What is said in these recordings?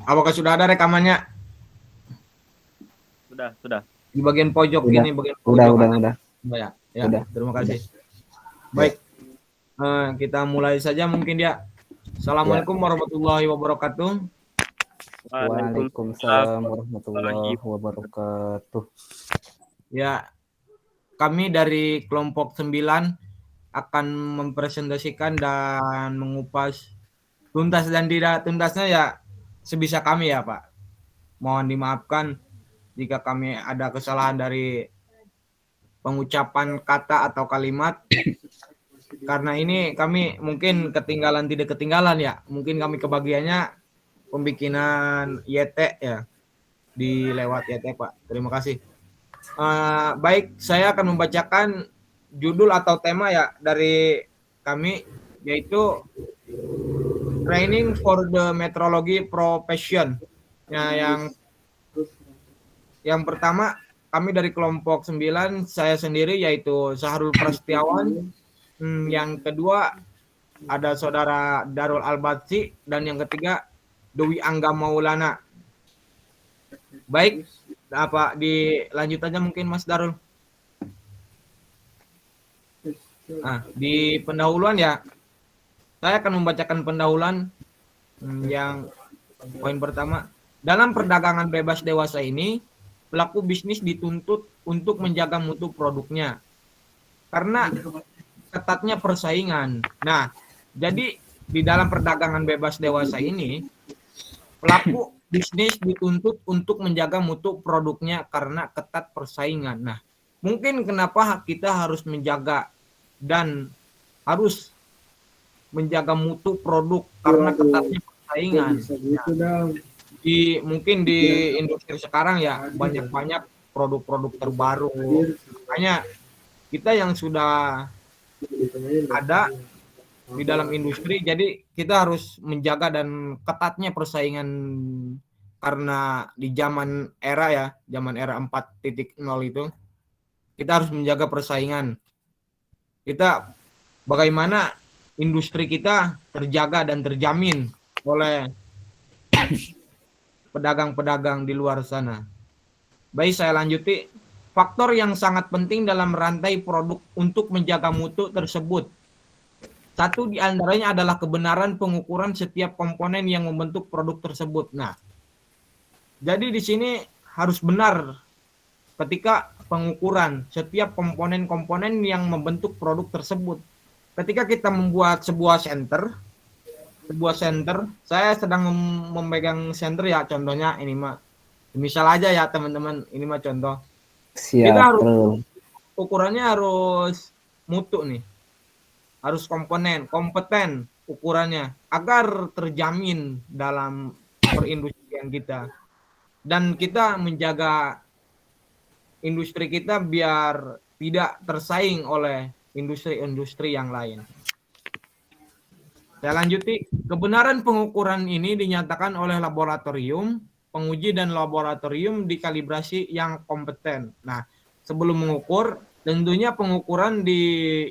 Apakah sudah ada rekamannya? Sudah. Di bagian pojok Udah. ini, bagian pojok. Udah. Ya, Udah. terima kasih. Baik, kita mulai saja mungkin ya. Assalamualaikum warahmatullahi wabarakatuh. Waalaikumsalam warahmatullahi wabarakatuh. Ya, kami dari kelompok 9 akan mempresentasikan dan mengupas tuntas dan tidak tuntasnya ya sebisa kami ya Pak. Mohon dimaafkan jika kami ada kesalahan dari pengucapan kata atau kalimat. Karena ini kami mungkin tidak ketinggalan ya. Mungkin kami kebagiannya pembikinan YT ya. Di lewat YT Pak. Terima kasih. Baik, saya akan membacakan judul atau tema ya dari kami, yaitu Training for the Metrology Profession. Ya, yang pertama kami dari kelompok 9, saya sendiri yaitu Sahrul Prasetyawan. Yang kedua ada saudara Darul Albatsi, dan yang ketiga Dewi Angga Maulana. Baik, dilanjut aja mungkin Mas Darul. Di pendahuluan ya, saya akan membacakan pendahuluan yang poin pertama. Dalam perdagangan bebas dewasa ini, pelaku bisnis dituntut untuk menjaga mutu produknya karena ketatnya persaingan. Nah, jadi di dalam perdagangan bebas dewasa ini, pelaku bisnis dituntut untuk menjaga mutu produknya karena ketat persaingan. Nah, mungkin kenapa kita harus menjaga dan harus menjaga mutu produk karena ketatnya persaingan. Nah, mungkin di industri sekarang ya banyak produk-produk terbaru. Makanya kita yang sudah ada di dalam industri, jadi kita harus menjaga dan ketatnya persaingan, karena di zaman era 4.0 itu kita harus menjaga persaingan. Kita bagaimana industri kita terjaga dan terjamin oleh pedagang-pedagang di luar sana. Baik, saya lanjuti. Faktor yang sangat penting dalam rantai produk untuk menjaga mutu tersebut. Satu di antaranya adalah kebenaran pengukuran setiap komponen yang membentuk produk tersebut. Nah, jadi di sini harus benar ketika pengukuran setiap komponen-komponen yang membentuk produk tersebut. Ketika kita membuat sebuah senter, saya sedang memegang senter ya, contohnya ini mah. Misal aja ya teman-teman, ini mah contoh. Siap, kita harus ukurannya harus mutu nih, harus kompeten ukurannya agar terjamin dalam perindustrian kita, dan kita menjaga industri kita biar tidak tersaing oleh industri-industri yang lain. Saya lanjuti. Kebenaran pengukuran ini dinyatakan oleh laboratorium penguji dan laboratorium dikalibrasi yang kompeten. Nah, sebelum mengukur, tentunya pengukuran di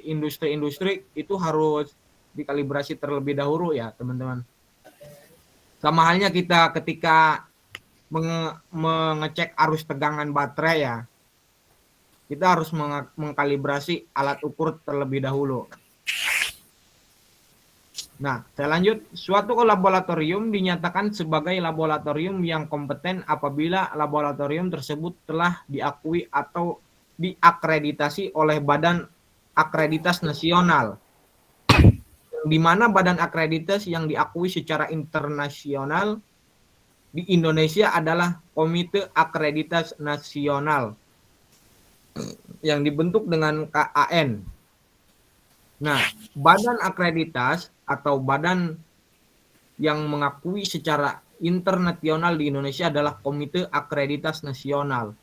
industri-industri itu harus dikalibrasi terlebih dahulu ya, teman-teman. Sama halnya kita ketika mengecek arus tegangan baterai ya, kita harus mengkalibrasi alat ukur terlebih dahulu. Nah, saya lanjut. Suatu laboratorium dinyatakan sebagai laboratorium yang kompeten apabila laboratorium tersebut telah diakui atau diakreditasi oleh Badan Akreditas Nasional, di mana Badan Akreditas yang diakui secara internasional di Indonesia adalah Komite Akreditas Nasional yang dibentuk dengan KAN. Nah, badan akreditas atau badan yang mengakui secara internasional di Indonesia adalah Komite Akreditas Nasional.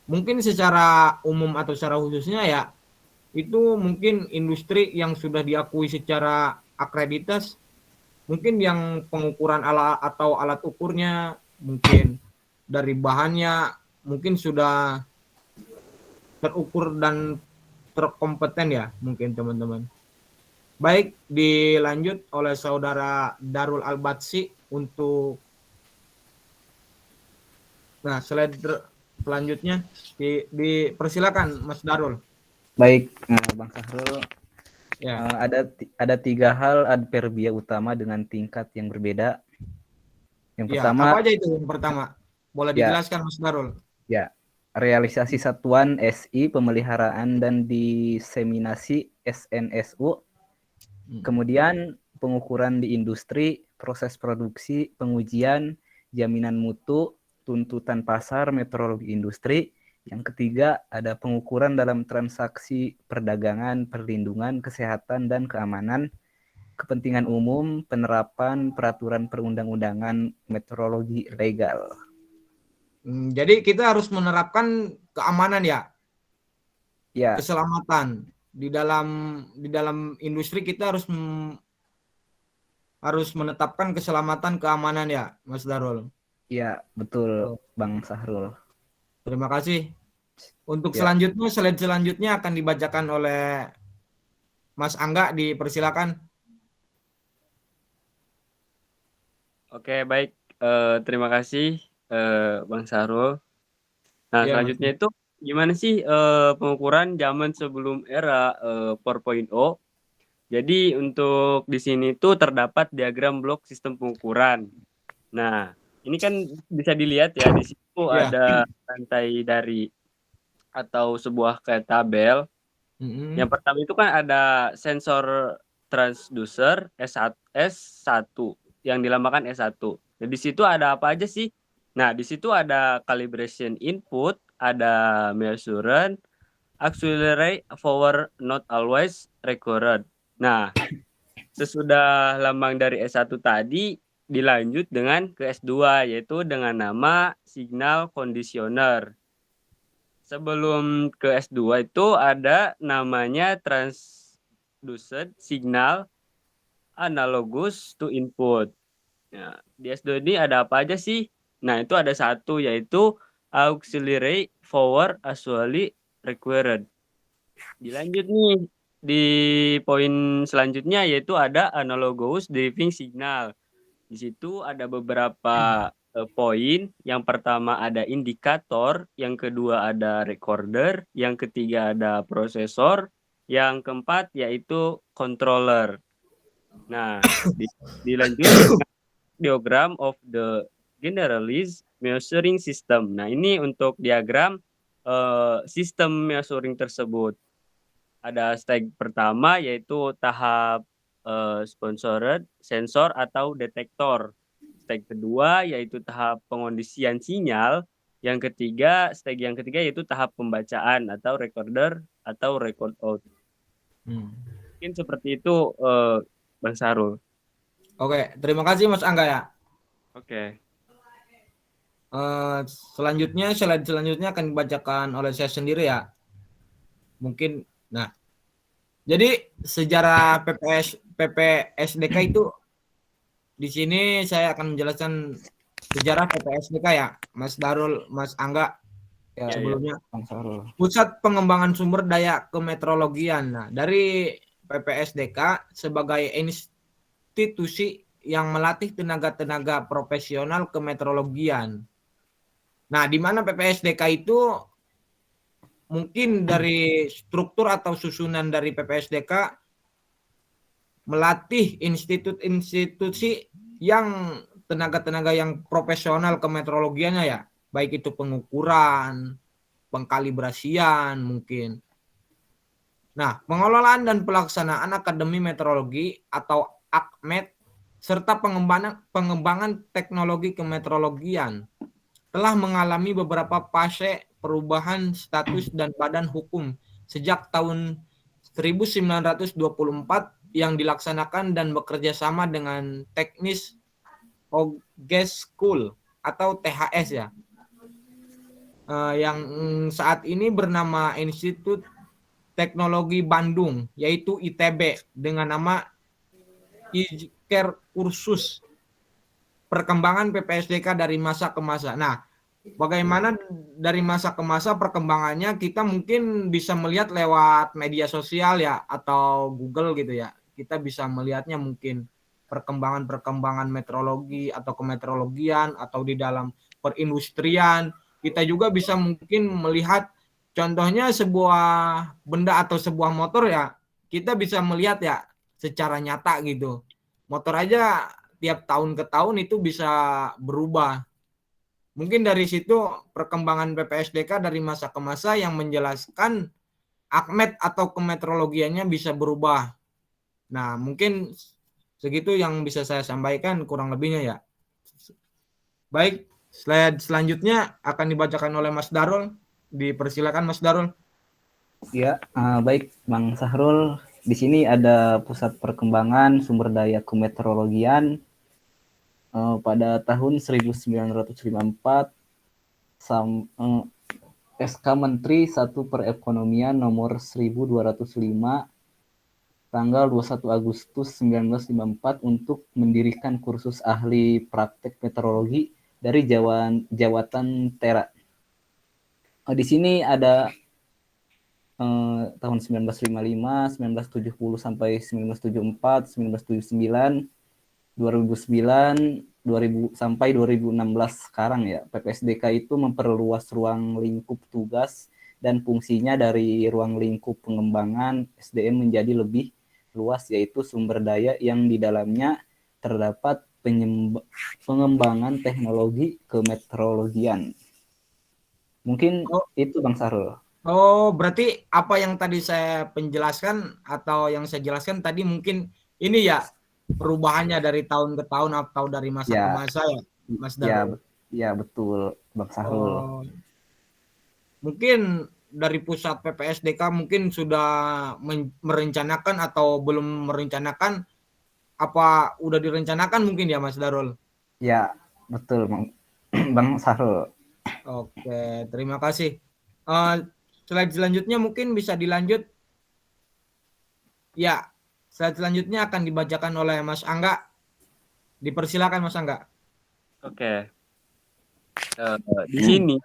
Mungkin secara umum atau secara khususnya ya, itu mungkin industri yang sudah diakui secara akreditas, mungkin yang pengukuran alat atau alat ukurnya mungkin dari bahannya mungkin sudah terukur dan terkompeten ya mungkin teman-teman. Baik, dilanjut oleh saudara Darul Albatsi untuk selanjutnya dipersilakan Mas Darul. Baik, Bang Sahrul, Ya. ada 3 hal adverbia utama dengan tingkat yang berbeda. Yang Ya, pertama, apa aja itu yang pertama? Boleh ya, dijelaskan Mas Darul? ya, realisasi satuan SI, pemeliharaan dan diseminasi SNSU. Kemudian pengukuran di industri, proses produksi, pengujian, jaminan mutu, tuntutan pasar, metrologi industri. Yang ketiga, ada pengukuran dalam transaksi perdagangan, perlindungan, kesehatan, dan keamanan, kepentingan umum, penerapan peraturan perundang-undangan, metrologi legal. Jadi kita harus menerapkan keamanan ya, Ya, keselamatan di dalam industri kita harus menetapkan keselamatan keamanan ya, Mas Darul. ya, betul, Oh, Bang Sahrul. terima kasih. Untuk Ya, selanjutnya, slide selanjutnya akan dibacakan oleh Mas Angga, dipersilakan. Oke, baik. Terima kasih, Bang Sahrul. Nah, Ya, Mas. selanjutnya itu gimana sih pengukuran zaman sebelum era 4.0? Jadi untuk di sini tuh terdapat diagram blok sistem pengukuran. Nah, ini kan bisa dilihat ya di situ Ya. ada rantai dari atau sebuah kayak tabel. Yang pertama itu kan ada sensor transducer S1 yang dilambangkan S1. Nah, di situ ada apa aja sih? Nah, di situ ada calibration input, ada measurement, auxiliary forward not always recurrent. Nah, sesudah lambang dari S1 tadi dilanjut dengan ke S2 yaitu dengan nama signal conditioner. Sebelum ke S2 itu ada namanya transduced signal analogous to input. Nah, di S2 ini ada apa aja sih? Nah, itu ada satu yaitu auxiliary forward actually required. Dilanjut nih di poin selanjutnya yaitu ada analogous driving signal. Di situ ada beberapa poin. Yang pertama ada indikator, yang kedua ada recorder, yang ketiga ada prosesor, yang keempat yaitu controller. Nah, dilanjut dengan diagram of the generalized measuring system. Nah, ini untuk diagram sistem measuring tersebut. Ada step pertama yaitu tahap sponsored sensor atau detektor. Step kedua yaitu tahap pengondisian sinyal. Step yang ketiga yaitu tahap pembacaan atau recorder atau record out. Mungkin seperti itu Bang Sarul. Oke, terima kasih Mas Angga ya. Oke. Selanjutnya, slide selanjutnya akan dibacakan oleh saya sendiri ya. Mungkin, nah, jadi sejarah PPSDK itu di sini saya akan menjelaskan sejarah PPSDK ya, Mas Darul, Mas Angga. ya, Sebelumnya, Bang Sahrul. Pusat Pengembangan Sumber Daya Kemeteorologian. Nah, dari PPSDK sebagai institusi yang melatih tenaga-tenaga profesional kemeteorologian. Nah, di mana PPSDK itu mungkin dari struktur atau susunan dari PPSDK melatih institusi yang tenaga-tenaga yang profesional kemeteorologiannya ya, baik itu pengukuran, pengkalibrasian mungkin. Nah, pengelolaan dan pelaksanaan Akademi Meteorologi atau AKMET serta pengembangan teknologi kemeteorologian telah mengalami beberapa fase perubahan status dan badan hukum sejak tahun 1924 yang dilaksanakan dan bekerja sama dengan Teknis Hogeschool School atau THS ya, yang saat ini bernama Institut Teknologi Bandung, yaitu ITB dengan nama Iker Kursus Perkembangan PPSDK dari masa ke masa. Nah, bagaimana dari masa ke masa perkembangannya kita mungkin bisa melihat lewat media sosial ya atau Google gitu ya. kita bisa melihatnya mungkin perkembangan meteorologi atau kemeteorologian atau di dalam perindustrian. Kita juga bisa mungkin melihat contohnya sebuah benda atau sebuah motor ya, kita bisa melihat ya secara nyata gitu. Motor aja tiap tahun ke tahun itu bisa berubah. Mungkin dari situ perkembangan PPSDK dari masa ke masa yang menjelaskan akmet atau kemeteorologiannya bisa berubah. Nah, mungkin segitu yang bisa saya sampaikan kurang lebihnya ya. Baik, slide selanjutnya akan dibacakan oleh Mas Darul. Dipersilakan Mas Darul. Ya, baik Bang Sahrul. Di sini ada pusat perkembangan sumber daya kemeteorologian pada tahun 1954 SK Menteri 1 Perekonomian nomor 1205 tanggal 21 Agustus 1954 untuk mendirikan kursus ahli praktek meteorologi dari Jawatan Tera. Di sini ada tahun 1955, 1970 sampai 1974, 1979, 2009, 2000 sampai 2016 sekarang ya. PPSDK itu memperluas ruang lingkup tugas dan fungsinya dari ruang lingkup pengembangan SDM menjadi lebih luas, yaitu sumber daya yang di dalamnya terdapat pengembangan teknologi kemeteorologian. Mungkin itu Bang Sahrul. Oh, berarti apa yang tadi saya penjelaskan atau yang saya jelaskan tadi mungkin ini ya perubahannya dari tahun ke tahun atau dari masa ke masa ya, Mas Darul? Ya betul Bang Sahrul. Oh, mungkin dari pusat PPSDK mungkin sudah merencanakan atau belum merencanakan, apa udah direncanakan mungkin ya Mas Darul? Ya, betul Bang Sahrul. Oke, terima kasih. Slide selanjutnya mungkin bisa dilanjut. Ya, slide selanjutnya akan dibacakan oleh Mas Angga. Dipersilakan Mas Angga. Oke. Di sini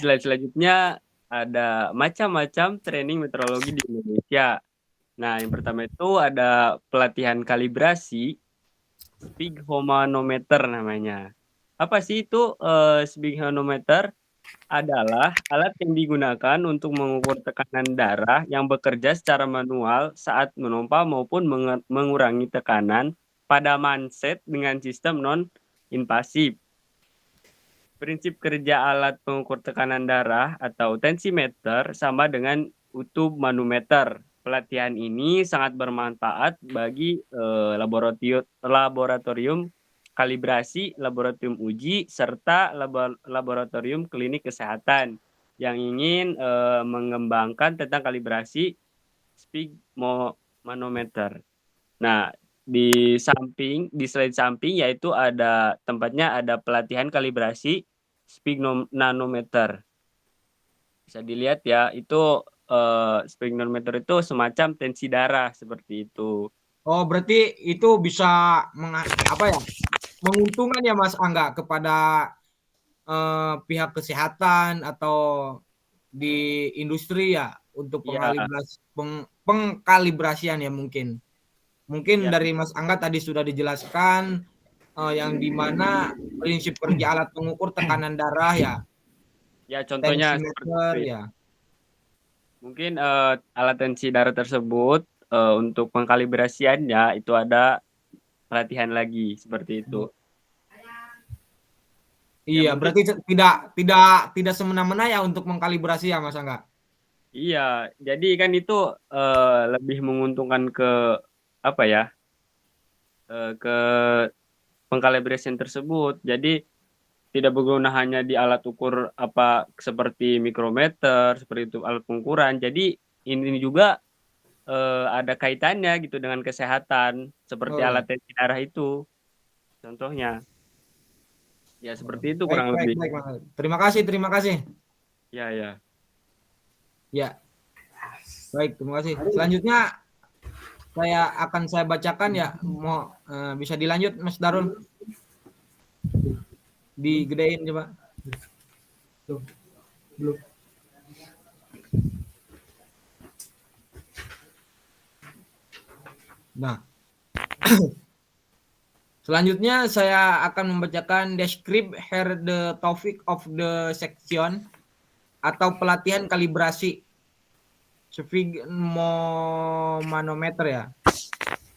slide selanjutnya ada macam-macam training meteorologi di Indonesia. Nah, yang pertama itu ada pelatihan kalibrasi sphygmomanometer namanya. Apa sih itu sphygmomanometer? Adalah alat yang digunakan untuk mengukur tekanan darah yang bekerja secara manual saat menompa maupun mengurangi tekanan pada manset dengan sistem non-invasif. Prinsip kerja alat pengukur tekanan darah atau tensimeter sama dengan utuh manometer. Pelatihan ini sangat bermanfaat bagi laboratorium kalibrasi, laboratorium uji, serta laboratorium klinik kesehatan yang ingin mengembangkan tentang kalibrasi sphygmomanometer. Nah, di slide samping yaitu ada tempatnya ada pelatihan kalibrasi sphygmomanometer. Bisa dilihat ya, itu sphygmomanometer itu semacam tensi darah seperti itu. Oh, berarti itu bisa menguntungkan ya Mas Angga kepada pihak kesehatan atau di industri ya untuk pengkalibrasian ya mungkin. Mungkin dari Mas Angga tadi sudah dijelaskan yang dimana prinsip kerja alat pengukur tekanan darah ya. Ya, contohnya tensimeter ya. Mungkin alat tensi darah tersebut untuk pengkalibrasiannya itu ada pelatihan lagi seperti itu. Iya, berarti tidak semena-mena ya untuk mengkalibrasi ya Mas Angga. Iya, jadi kan itu lebih menguntungkan ke apa ya? Ke pengkalibrasian tersebut. Jadi tidak berguna hanya di alat ukur apa seperti mikrometer, seperti itu alat pengukuran. Jadi ini juga ada kaitannya gitu dengan kesehatan seperti alat tensi darah itu. Contohnya. Ya seperti itu kurang lebih. Baik. Terima kasih. Ya. Ya. Baik, terima kasih. Selanjutnya saya bacakan ya. Mau bisa dilanjut Mas Darul. Digedein coba. Belum. Nah, selanjutnya saya akan membacakan describe here the topic of the section atau pelatihan kalibrasi sphygmomanometer ya.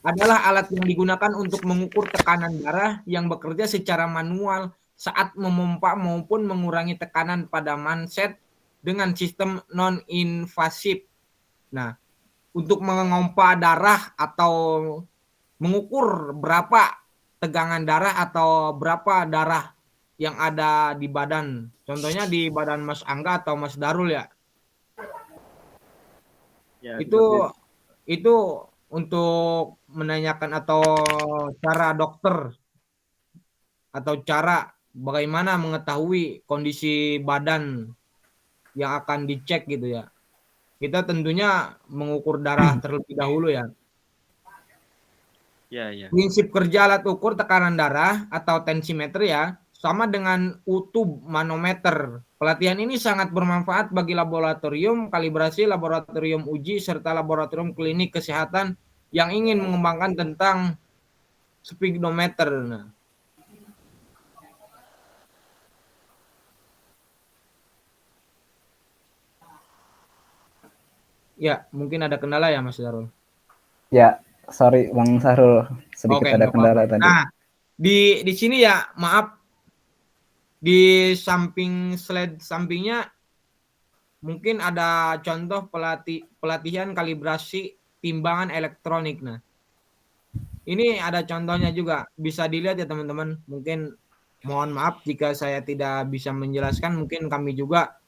Adalah alat yang digunakan untuk mengukur tekanan darah yang bekerja secara manual saat memompa maupun mengurangi tekanan pada manset dengan sistem non-invasif. Nah, untuk mengompa darah atau mengukur berapa tegangan darah atau berapa darah yang ada di badan. Contohnya di badan Mas Angga atau Mas Darul ya. Ya, Itu untuk menanyakan atau cara dokter atau cara bagaimana mengetahui kondisi badan yang akan dicek gitu ya. Kita tentunya mengukur darah terlebih dahulu ya. ya, ya. Prinsip kerja alat ukur tekanan darah atau tensimeter ya sama dengan utub manometer. Pelatihan ini sangat bermanfaat bagi laboratorium kalibrasi, laboratorium uji, serta laboratorium klinik kesehatan yang ingin mengembangkan tentang sphygmometer. Nah, ya, mungkin ada kendala ya Mas Darul. Ya, sorry Bang Sahrul, sedikit ada kendala tadi. Nah, di sini ya, maaf, di samping slide sampingnya mungkin ada contoh pelatihan kalibrasi timbangan elektronik. Nah, ini ada contohnya juga, bisa dilihat ya teman-teman. Mungkin mohon maaf jika saya tidak bisa menjelaskan, mungkin kami juga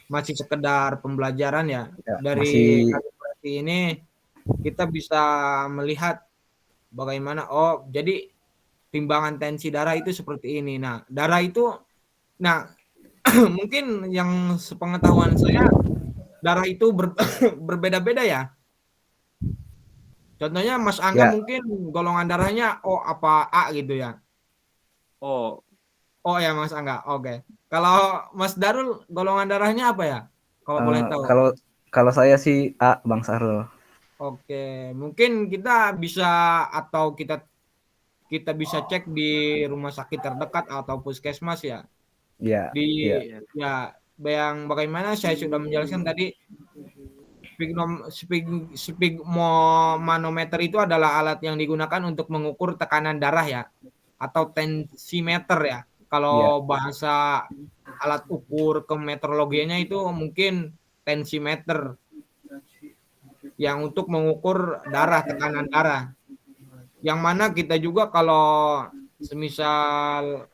masih sekedar pembelajaran ya. Dari kalibrasi ini kita bisa melihat bagaimana, oh jadi timbangan tensi darah itu seperti ini. Nah, darah itu, nah mungkin yang sepengetahuan saya, darah itu berbeda-beda ya. Contohnya Mas Angga mungkin golongan darahnya O apa A gitu ya. Oh. Oh ya Mas Angga, oke. Kalau Mas Darul golongan darahnya apa ya? Kalau boleh tahu. Kalau saya sih A, Bang Sahrul. Oke, mungkin kita bisa atau kita bisa cek di rumah sakit terdekat atau puskesmas ya. Ya. Ya, yang bagaimana saya sudah menjelaskan tadi, sphygmomanometer itu adalah alat yang digunakan untuk mengukur tekanan darah ya, atau tensimeter ya. Kalau bahasa alat ukur kemeteorologianya itu mungkin tensimeter yang untuk mengukur darah, tekanan darah. Yang mana kita juga kalau semisal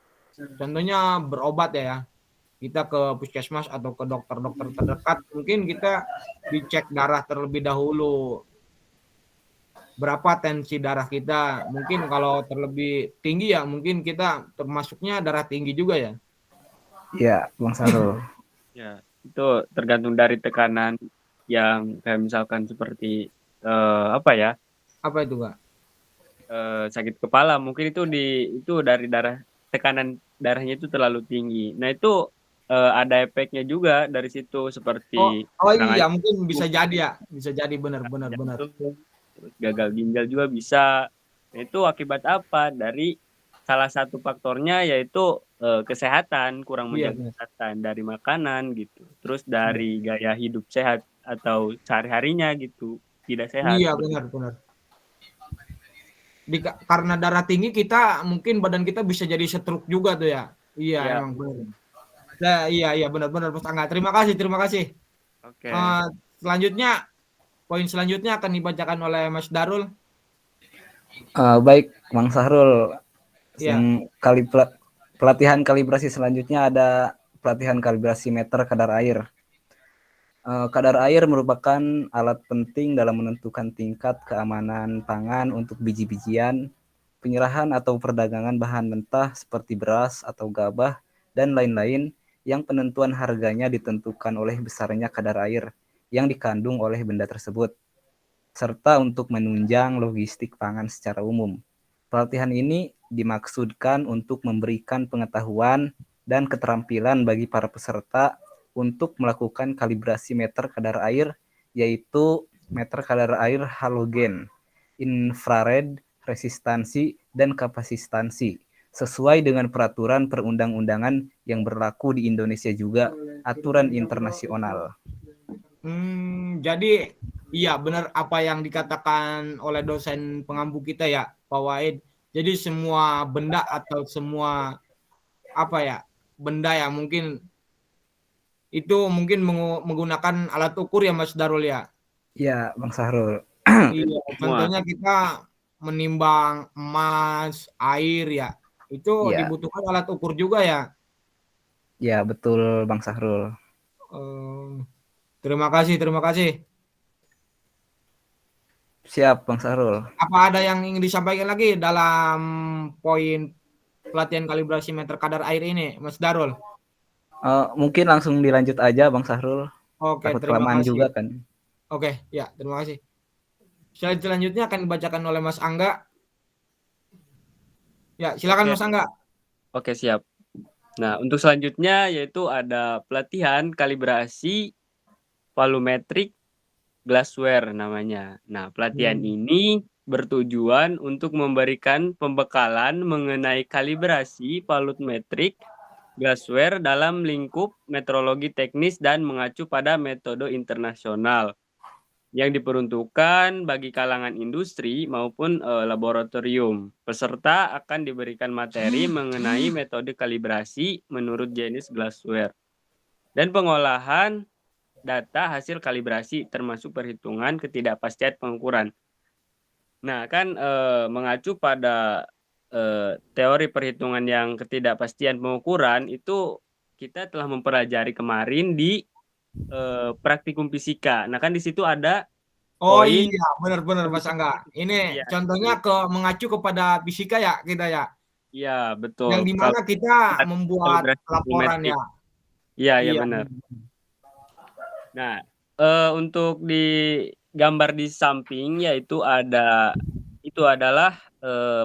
contohnya berobat ya, kita ke puskesmas atau ke dokter-dokter terdekat, mungkin kita dicek darah terlebih dahulu. Berapa tensi darah kita. Mungkin kalau terlebih tinggi ya mungkin kita termasuknya darah tinggi juga ya. Iya, Bang Sahrul. Ya, itu tergantung dari tekanan yang kayak misalkan seperti apa ya? Apa itu, Kak? Sakit kepala mungkin itu dari tekanan darahnya itu terlalu tinggi. Nah, itu ada efeknya juga dari situ seperti iya mungkin bisa jadi ya. Bisa jadi benar. Terus gagal ginjal juga bisa. Nah, itu akibat apa? Dari salah satu faktornya yaitu kesehatan, kurang menjaga kesehatan dari makanan gitu. Terus dari gaya hidup sehat atau sehari-harinya gitu, tidak sehat. Iya, benar. Karena darah tinggi kita mungkin badan kita bisa jadi stroke juga tuh ya. Iya, ya. Emang benar. Nah, iya benar Mas Angga. Terima kasih. Oke. Selanjutnya poin selanjutnya akan dibacakan oleh Mas Darul. Baik, Bang Sahrul. Yang pelatihan kalibrasi selanjutnya ada pelatihan kalibrasi meter kadar air. Kadar air merupakan alat penting dalam menentukan tingkat keamanan pangan untuk biji-bijian, penyerahan atau perdagangan bahan mentah seperti beras atau gabah, dan lain-lain yang penentuan harganya ditentukan oleh besarnya kadar air yang dikandung oleh benda tersebut, serta untuk menunjang logistik pangan secara umum. Pelatihan ini dimaksudkan untuk memberikan pengetahuan dan keterampilan bagi para peserta untuk melakukan kalibrasi meter kadar air, yaitu meter kadar air halogen, infrared, resistansi, dan kapasitansi sesuai dengan peraturan perundang-undangan yang berlaku di Indonesia juga aturan internasional. Jadi iya benar apa yang dikatakan oleh dosen pengampu kita ya, Pak Wahid. Jadi semua benda atau semua apa ya, benda yang mungkin itu mungkin menggunakan alat ukur ya Mas Darul ya. Ya, Bang Sahrul. Iya, contohnya kita menimbang emas, air ya. Itu Iya. dibutuhkan alat ukur juga ya. Ya, betul Bang Sahrul. Terima kasih. Siap Bang Sahrul. Apa ada yang ingin disampaikan lagi dalam poin pelatihan kalibrasi meter kadar air ini, Mas Darul? Mungkin langsung dilanjut aja Bang Sahrul. Oke, Takut terima kelamaan kasih. juga kan. Oke, ya, terima kasih. Slide selanjutnya akan dibacakan oleh Mas Angga. Ya, silakan Mas Angga. Oke, siap. Nah, untuk selanjutnya yaitu ada pelatihan kalibrasi volumetric glassware namanya. Nah, pelatihan ini bertujuan untuk memberikan pembekalan mengenai kalibrasi volumetric glassware dalam lingkup metrologi teknis dan mengacu pada metode internasional yang diperuntukkan bagi kalangan industri maupun laboratorium. Peserta akan diberikan materi mengenai metode kalibrasi menurut jenis glassware dan pengolahan data hasil kalibrasi termasuk perhitungan ketidakpastian pengukuran. Nah, kan mengacu pada teori perhitungan yang ketidakpastian pengukuran itu kita telah mempelajari kemarin di praktikum fisika. Nah, kan di situ ada Oh iya, benar Mas Angga. Ini ya, contohnya mengacu kepada fisika ya kita ya. Iya, betul. Yang dimana kita membuat laporan ya. Iya, benar. Nah, untuk di gambar di samping yaitu adalah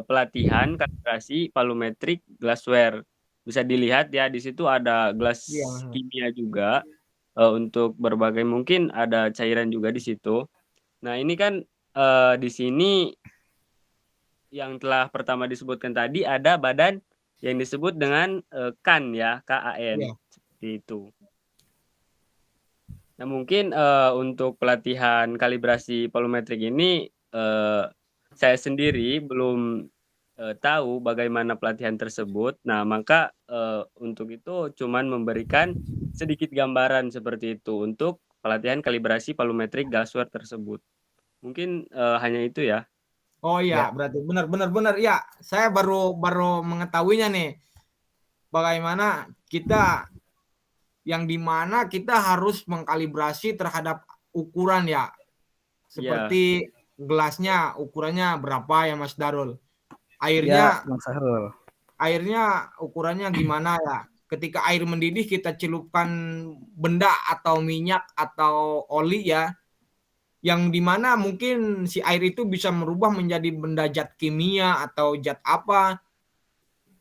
pelatihan kalibrasi volumetric glassware. Bisa dilihat ya, di situ ada gelas kimia juga untuk berbagai, mungkin ada cairan juga di situ. Nah, ini kan di sini yang telah pertama disebutkan tadi ada badan yang disebut dengan KAN ya, KAN, seperti itu. Nah, mungkin untuk pelatihan kalibrasi volumetrik ini saya sendiri belum tahu bagaimana pelatihan tersebut. Nah, maka untuk itu cuman memberikan sedikit gambaran seperti itu untuk pelatihan kalibrasi volumetrik glassware tersebut. Mungkin hanya itu ya. Oh iya, berarti benar. Ya, saya baru mengetahuinya nih. Bagaimana kita yang dimana kita harus mengkalibrasi terhadap ukuran ya. Seperti gelasnya ukurannya berapa ya Mas Darul? Airnya Mas Sahrul. Airnya ukurannya gimana ya? Ketika air mendidih kita celupkan benda atau minyak atau oli ya, yang dimana mungkin si air itu bisa merubah menjadi benda zat kimia atau zat apa.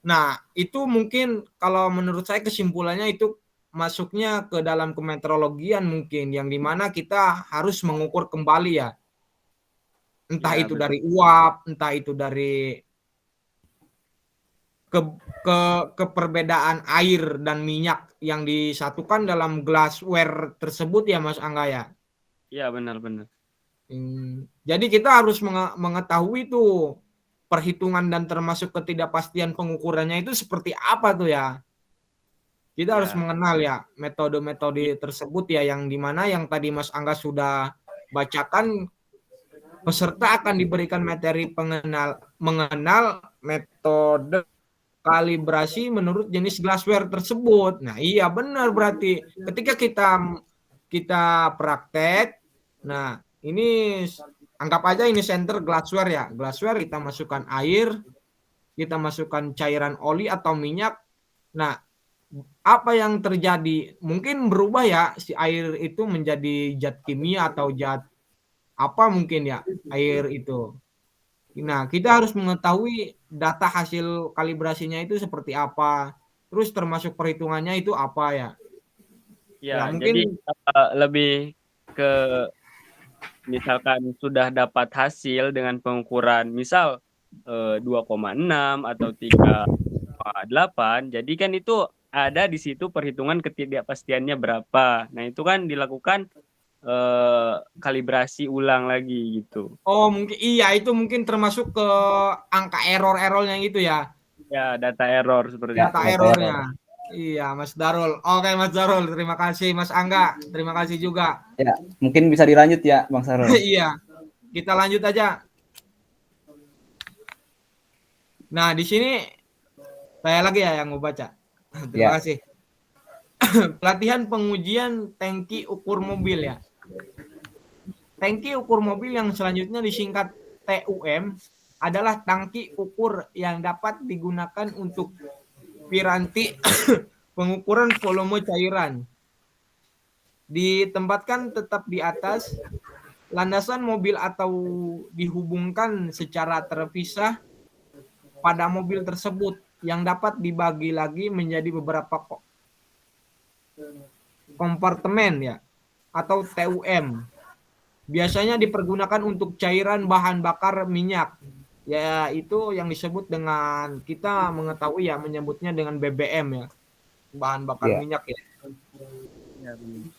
Nah, itu mungkin kalau menurut saya kesimpulannya itu masuknya ke dalam kemeteorologian mungkin, yang dimana kita harus mengukur kembali ya. Entah itu betul. Dari uap, entah itu dari ke perbedaan air dan minyak yang disatukan dalam glassware tersebut ya Mas Angga ya. Iya, benar. Jadi kita harus mengetahui tuh perhitungan dan termasuk ketidakpastian pengukurannya itu seperti apa tuh ya. Kita harus mengenal ya metode-metode tersebut ya, yang dimana yang tadi Mas Angga sudah bacakan. Peserta akan diberikan materi mengenal metode kalibrasi menurut jenis glassware tersebut. Nah, iya benar, berarti ketika kita praktek, nah ini anggap aja ini center glassware ya. Glassware kita masukkan air, kita masukkan cairan oli atau minyak. Nah, apa yang terjadi? Mungkin berubah ya si air itu menjadi zat kimia atau zat apa mungkin ya air itu. Nah, kita harus mengetahui data hasil kalibrasinya itu seperti apa. Terus termasuk perhitungannya itu apa ya. Ya mungkin jadi lebih ke misalkan sudah dapat hasil dengan pengukuran misal 2,6 atau 3,8, jadi kan itu ada di situ perhitungan ketidakpastiannya berapa. Nah, itu kan dilakukan kalibrasi ulang lagi gitu. Oh, mungkin iya itu mungkin termasuk ke angka error-errornya gitu ya. Ya, data error seperti Ya, itu. Data data errornya. error. Iya, Mas Darul. Oke, Mas Darul. Terima kasih, Mas Angga. Terima kasih juga. Ya, mungkin bisa dilanjut ya, Bang Sarul. Iya, kita lanjut aja. Nah, di sini saya lagi ya yang mau baca. Terima Ya, kasih. Pelatihan pengujian tangki ukur mobil ya. Tangki ukur mobil yang selanjutnya disingkat TUM adalah tangki ukur yang dapat digunakan untuk piranti pengukuran volume cairan. Ditempatkan tetap di atas landasan mobil atau dihubungkan secara terpisah pada mobil tersebut yang dapat dibagi lagi menjadi beberapa kompartemen ya atau TUM. Biasanya dipergunakan untuk cairan bahan bakar minyak, yaitu yang disebut dengan kita mengetahui ya menyebutnya dengan BBM ya, bahan bakar ya, minyak ya. Ya, benar.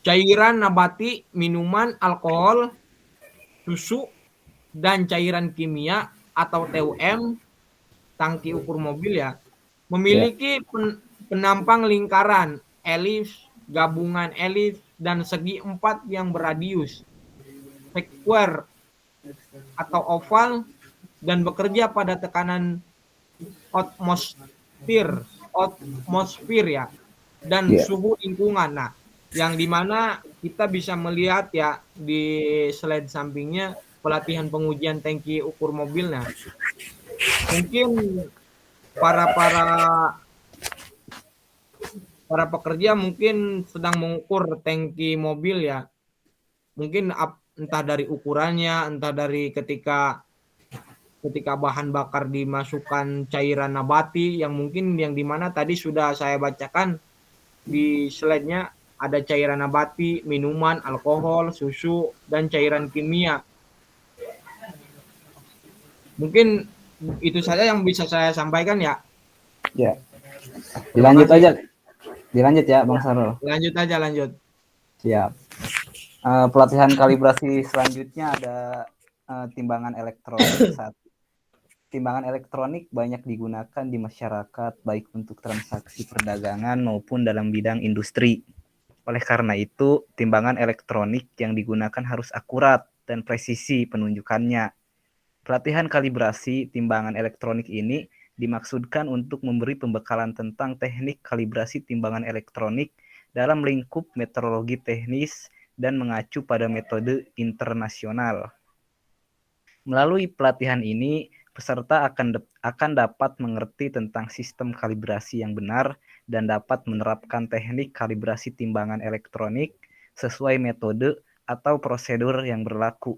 Cairan nabati, minuman, alkohol, susu, dan cairan kimia atau TUM, tangki ukur mobil ya, memiliki penampang lingkaran, elips, gabungan elips, dan segi empat yang beradius, square atau oval, dan bekerja pada tekanan atmosfer ya, dan ya. suhu lingkungan. Nah, yang dimana kita bisa melihat ya di slide sampingnya pelatihan pengujian tangki ukur mobil. Nah, mungkin para pekerja mungkin sedang mengukur tangki mobil ya. Mungkin entah dari ukurannya, entah dari ketika bahan bakar dimasukkan cairan nabati yang mungkin yang dimana tadi sudah saya bacakan di slide-nya ada cairan nabati, minuman, alkohol, susu, dan cairan kimia. Mungkin itu saja yang bisa saya sampaikan ya. Ya. Dilanjut aja. Dilanjut ya, Bang Sarul. Lanjut aja, lanjut. Siap. Pelatihan kalibrasi selanjutnya ada timbangan elektronik. Timbangan elektronik banyak digunakan di masyarakat baik untuk transaksi perdagangan maupun dalam bidang industri. Oleh karena itu, timbangan elektronik yang digunakan harus akurat dan presisi penunjukannya. Pelatihan kalibrasi timbangan elektronik ini dimaksudkan untuk memberi pembekalan tentang teknik kalibrasi timbangan elektronik dalam lingkup metrologi teknis dan mengacu pada metode internasional. Melalui pelatihan ini, peserta akan dapat mengerti tentang sistem kalibrasi yang benar dan dapat menerapkan teknik kalibrasi timbangan elektronik sesuai metode atau prosedur yang berlaku.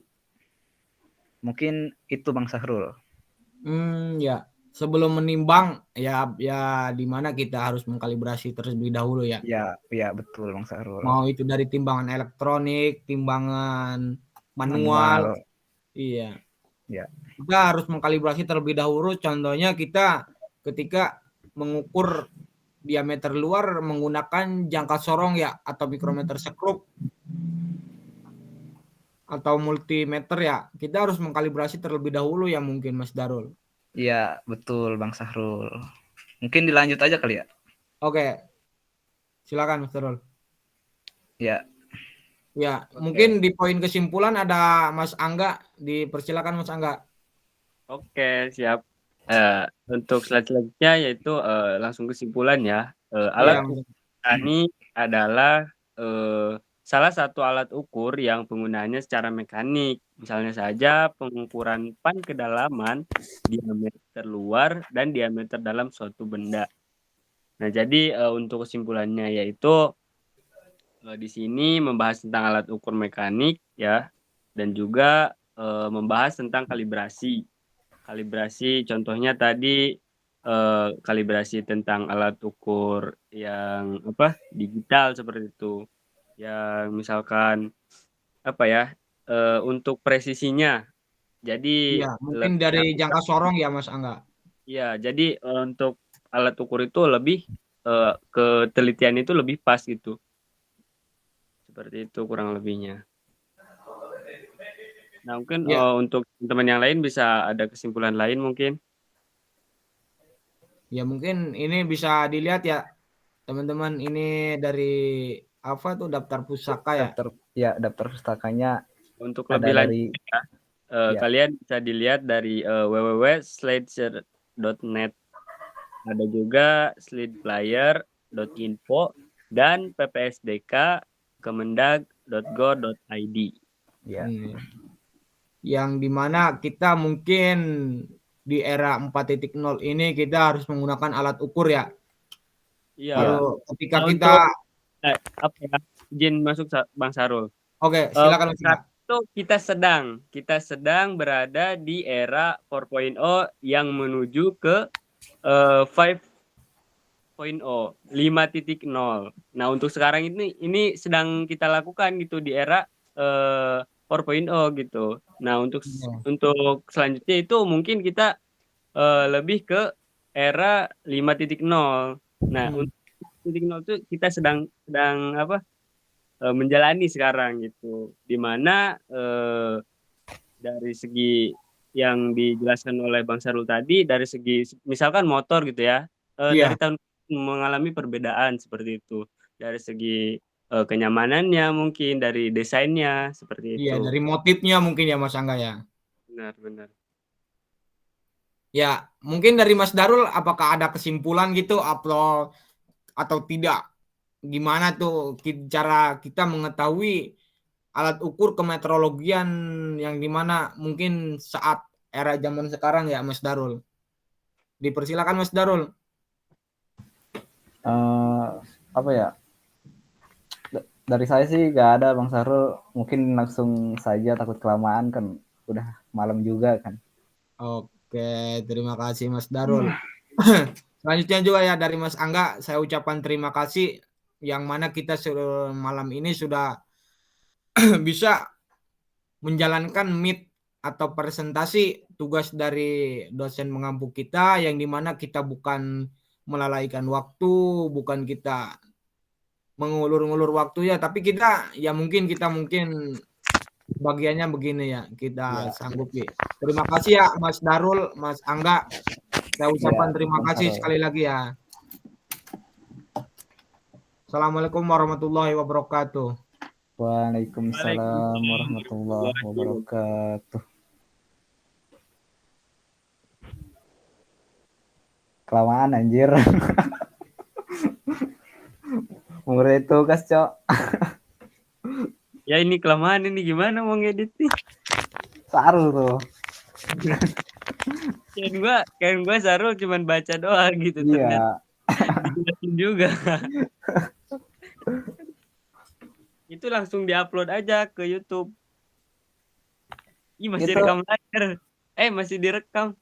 Mungkin itu Bang Sahrul. Ya. Sebelum menimbang ya di mana kita harus mengkalibrasi terlebih dahulu ya. Ya betul Bang Sahrul. Mau itu dari timbangan elektronik, timbangan manual. Iya. Ya. Kita harus mengkalibrasi terlebih dahulu. Contohnya kita ketika mengukur diameter luar menggunakan jangka sorong ya atau mikrometer sekrup atau multimeter ya. Kita harus mengkalibrasi terlebih dahulu ya mungkin Mas Darul. Iya, betul Bang Sahrul. Mungkin dilanjut aja kali ya. Oke. Silakan Mas Darul. Ya. Ya, mungkin di poin kesimpulan ada Mas Angga, dipersilakan Mas Angga. Oke, siap. Untuk slide selanjutnya yaitu langsung kesimpulan ya. Alat ukur mekanik adalah salah satu alat ukur yang penggunaannya secara mekanik. Misalnya saja pengukuran pan kedalaman, diameter luar, dan diameter dalam suatu benda. Nah, jadi untuk kesimpulannya yaitu di sini membahas tentang alat ukur mekanik ya, dan juga membahas tentang kalibrasi. Kalibrasi contohnya tadi kalibrasi tentang alat ukur yang digital seperti itu. Yang misalkan untuk presisinya. Jadi Iya, mungkin dari jangka sorong ya Mas Angga. Iya, jadi untuk alat ukur itu lebih ketelitian itu lebih pas gitu. Seperti itu kurang lebihnya. Nah, mungkin Ya, untuk teman yang lain bisa ada kesimpulan lain mungkin. ya mungkin ini bisa dilihat ya teman-teman, ini dari apa tuh daftar pusaka ya. Daftar pustakanya Untuk ada lebih dari lanjut ya, ya kalian bisa dilihat dari www.sladeshare.net. Ada juga slideflyer.info dan ppsdk.kemendag.go.id. ya. Yang dimana kita mungkin di era 4.0 ini kita harus menggunakan alat ukur ya. Iya. Baru ketika Nah, kita untuk apa ya? Izin masuk Bang Sarul. Oke, silakan Mas Angga. Saat itu kita sedang berada di era 4.0 yang menuju ke 5.0, 5.0. Nah, untuk sekarang ini sedang kita lakukan gitu di era 4.0 gitu. Nah, untuk selanjutnya itu mungkin kita lebih ke era 5.0. Nah, untuk 5.0 itu kita sedang apa? Menjalani sekarang gitu. Dimana dari segi yang dijelaskan oleh Bang Sarul tadi, dari segi misalkan motor gitu ya, dari Iya, tahun mengalami perbedaan seperti itu. Dari segi kenyamanannya mungkin, dari desainnya seperti iya, itu. dari motifnya mungkin ya Mas Angga ya. Benar. Ya, mungkin dari Mas Darul apakah ada kesimpulan gitu upload atau tidak? Gimana tuh cara kita mengetahui alat ukur kemeteorologian yang dimana mungkin saat era zaman sekarang ya Mas Darul. Dipersilakan Mas Darul. Apa ya? Dari saya sih gak ada Bang Sahrul, mungkin langsung saja, takut kelamaan kan udah malam juga kan. Oke, terima kasih Mas Darul. Selanjutnya juga ya dari Mas Angga, saya ucapkan terima kasih yang mana kita malam ini sudah bisa menjalankan meet atau presentasi tugas dari dosen mengampu kita, yang dimana kita bukan melalaikan waktu, bukan kita mengulur-ngulur waktu ya, tapi kita ya mungkin bagiannya begini ya, kita sanggupi. Terima kasih ya Mas Darul, Mas Angga. Saya ucapkan terima Bang kasih Sahrul. sekali lagi ya. Assalamualaikum warahmatullahi wabarakatuh. Waalaikumsalam warahmatullahi wabarakatuh. Kelamaan anjir. Murid tugas, Cok. Ya ini kelamaan ini gimana mau ngedit nih? Saru tuh. Kan gua Sarul cuman baca doang gitu, ternyata dijelasin juga. Itu langsung diupload aja ke YouTube. Ih, masih Itu rekam layar. Masih direkam.